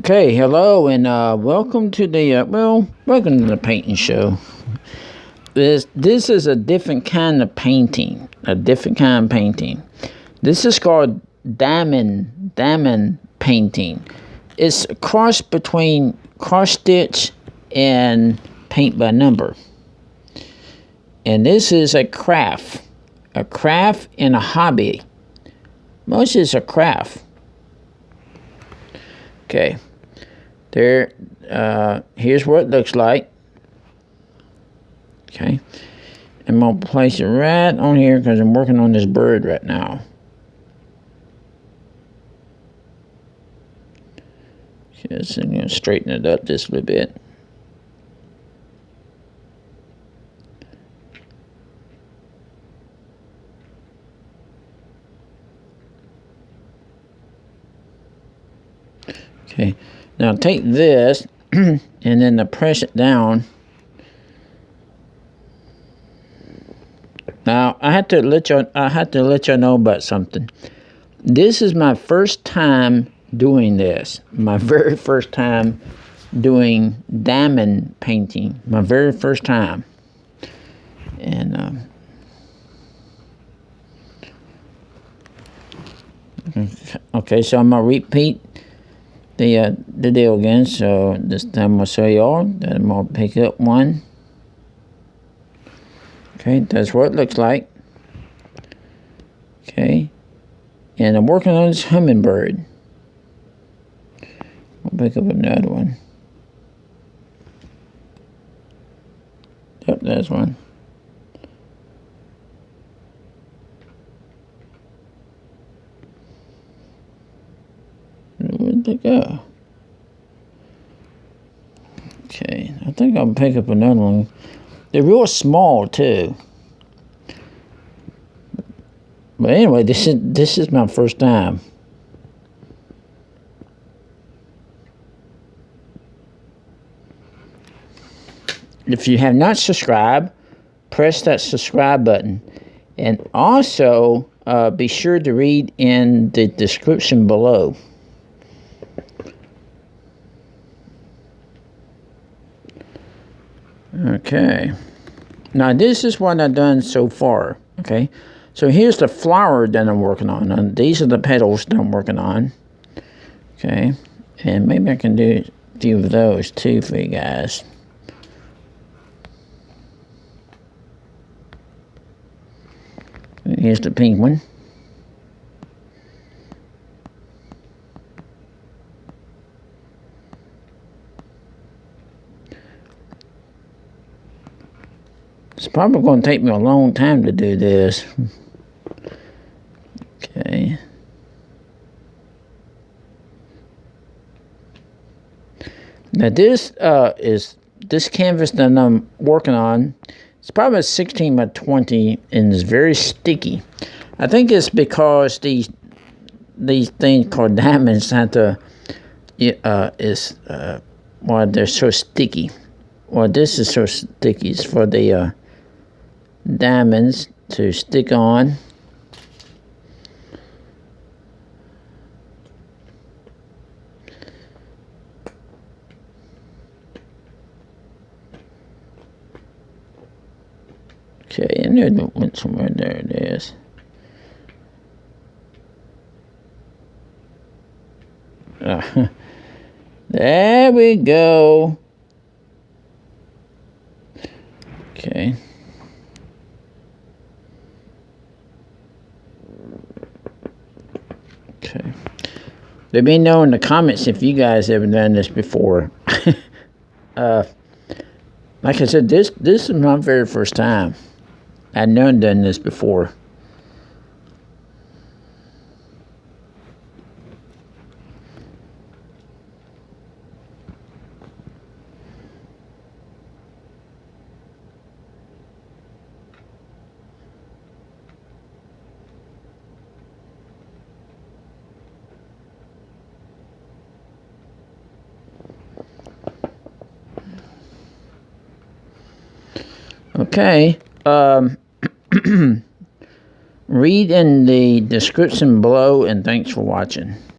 Okay, hello, and welcome to the welcome to the painting show. This is a different kind of painting, This is called diamond painting. It's a cross between cross stitch and paint by number. And this is a craft and a hobby. Most is a craft. Okay, there. Here's what it looks like. Okay, I'm gonna place it right on here because I'm working on this bird right now. Just I'm gonna straighten it up just a little bit. Okay, now take this and then press it down. Now I have to let you know about something. This is my first time doing this. My very first time doing diamond painting. My very first time. And okay, so I'm gonna repeat the deal again. So this time I'm gonna show y'all that I'm gonna pick up one. Okay, that's what it looks like. Okay, and I'm working on this hummingbird. I'll pick up another one. Yep, that's one. Where'd they go? Okay, I think I'll pick up another one. They're real small too. But anyway, this is my first time. If you have not subscribed, press that subscribe button, and also be sure to read in the description below. Okay, now this is what I've done so far. Okay, so here's the flower that I'm working on, and these are the petals that I'm working on. Okay, and maybe I can do a few of those too for you guys. Here's the pink one. It's probably going to take me a long time to do this. Okay. Now this is this canvas that I'm working on. It's probably a 16 by 20 and it's very sticky. I think it's because these things called diamonds have to why they're so sticky. Well, this is so sticky. It's for the diamonds to stick on. Okay, and it went somewhere. There it is. There we go. Okay. Okay. Let me know in the comments if you guys ever done this before. Like I said, this is my very first time. I'd never done this before. Okay. Read in the description below, and thanks for watching.